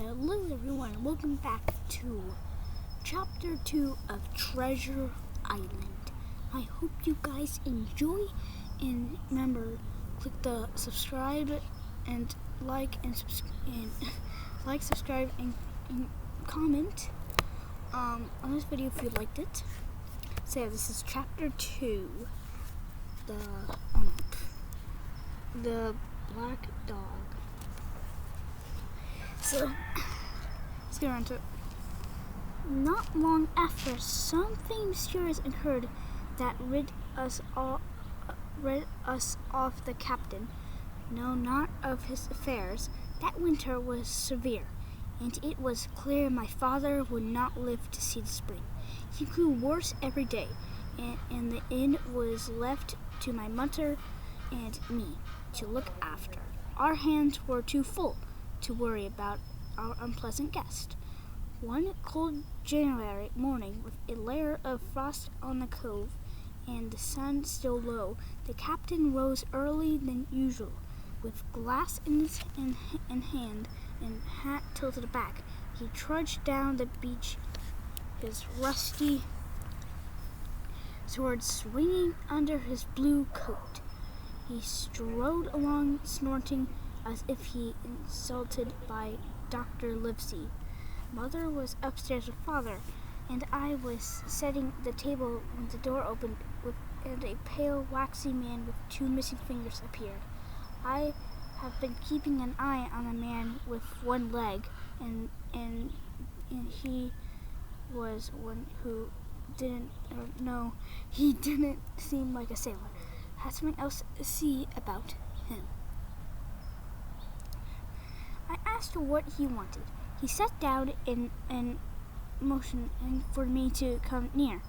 Hello everyone, welcome back to Chapter 2 of Treasure Island. I hope you guys enjoy, and remember, click the subscribe and like and subscribe and comment on this video if you liked it. So yeah, this is Chapter 2, the Black Dog. So, let's get on to it. Not long after, something mysterious occurred that rid us of the captain. No, not of his affairs. That winter was severe, and it was clear my father would not live to see the spring. He grew worse every day, and the inn was left to my mother and me to look after. Our hands were too full to worry about our unpleasant guest. One cold January morning, with a layer of frost on the cove and the sun still low, the captain rose early than usual. With glass in his hand and hat tilted back, he trudged down the beach, his rusty sword swinging under his blue coat. He strode along, snorting as if he insulted by Dr. Livesey. Mother was upstairs with Father, and I was setting the table when the door opened, and a pale, waxy man with two missing fingers appeared. I have been keeping an eye on a man with one leg, and he was one who he didn't seem like a sailor. Had something else to see about him. I asked what he wanted. He sat down and motioned for me to come near.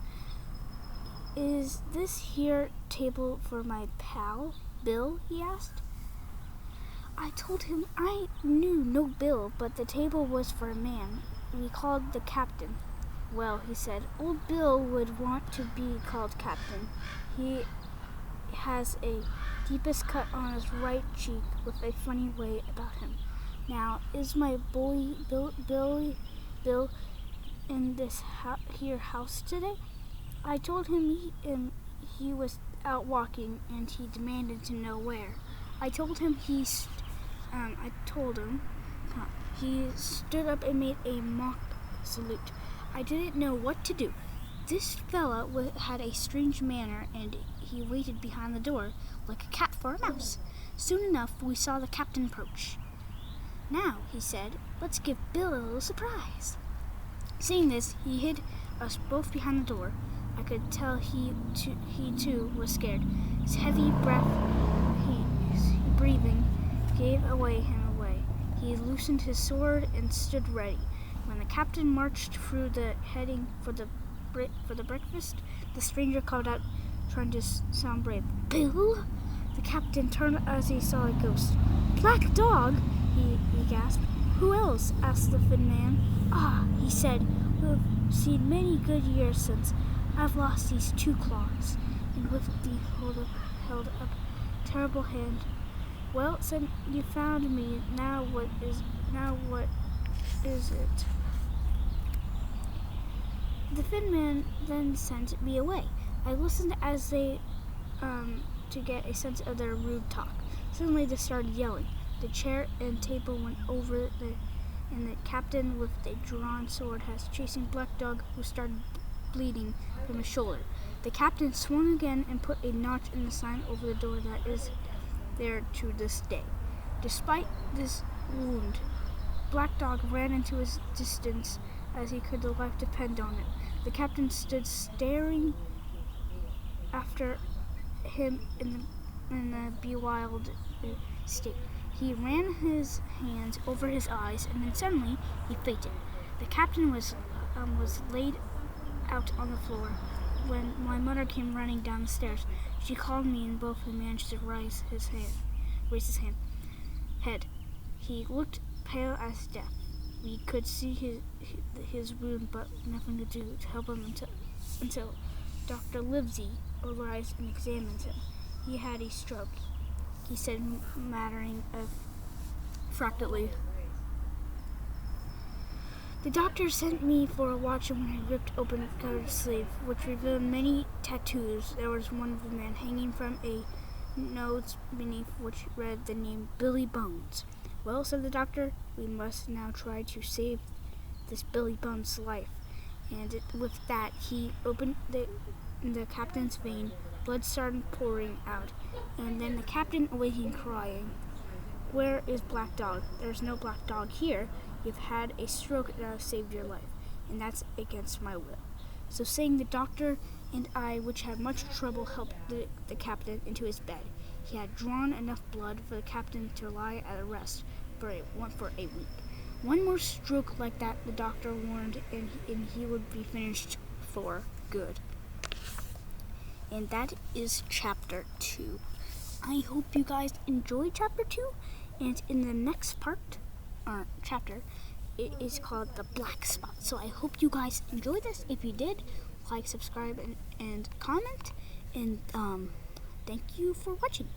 "Is this here table for my pal, Bill?" he asked. I told him I knew no Bill, but the table was for a man we called the captain. "Well," he said, "old Bill would want to be called captain. He has a deepest cut on his right cheek with a funny way about him. Now, is my boy Bill in this here house today?" I told him he was out walking, and he demanded to know where. He stood up and made a mock salute. I didn't know what to do. This fella had a strange manner, and he waited behind the door like a cat for a mouse. Soon enough, we saw the captain approach. "Now," he said, "let's give Bill a little surprise." Saying this, he hid us both behind the door. I could tell he too was scared. His heavy breathing gave him away. He loosened his sword and stood ready. When the captain marched through the heading for the breakfast, the stranger called out, trying to sound brave, "Bill?" The captain turned as he saw a ghost. "Black Dog?" he gasped. "Who else?" asked the thin man. "Ah," he said, "we've seen many good years since I've lost these two claws," and with the held up terrible hand. "Well," said, "you found me. Now what is it?" The thin man then sent me away. I listened as they to get a sense of their rude talk. Suddenly they started yelling. The chair and table went over, and the captain with a drawn sword was chasing Black Dog, who started bleeding from his shoulder. The captain swung again and put a notch in the sign over the door that is there to this day. Despite this wound, Black Dog ran into his distance as he could life depend on it. The captain stood staring after him in a bewildered state. He ran his hands over his eyes, and then suddenly he fainted. The captain was laid out on the floor. When my mother came running down the stairs, she called me, and both we managed to raise his head. He looked pale as death. We could see his wound, but nothing to do to help him until Dr. Livesey arrived and examined him. "He had a stroke," he said, muttering fractally. The doctor sent me for a watch, and when I ripped open the covered sleeve, which revealed many tattoos, there was one of a man hanging from a note beneath which read the name Billy Bones. Well, said the doctor, we must now try to save this Billy Bones' life. And with that, he opened the captain's vein. Blood started pouring out, and then the captain awakened crying, "Where is Black Dog? There's no Black Dog here. You've had a stroke that I've saved your life, and that's against my will." So saying, the doctor and I, which had much trouble, helped the captain into his bed. He had drawn enough blood for the captain to lie at rest for a week. One more stroke like that, the doctor warned, and he would be finished for good. And that is chapter 2. I hope you guys enjoyed chapter 2, and in the next chapter, it is called The Black Spot. So I hope you guys enjoyed this. If you did, like, subscribe, and comment, and thank you for watching.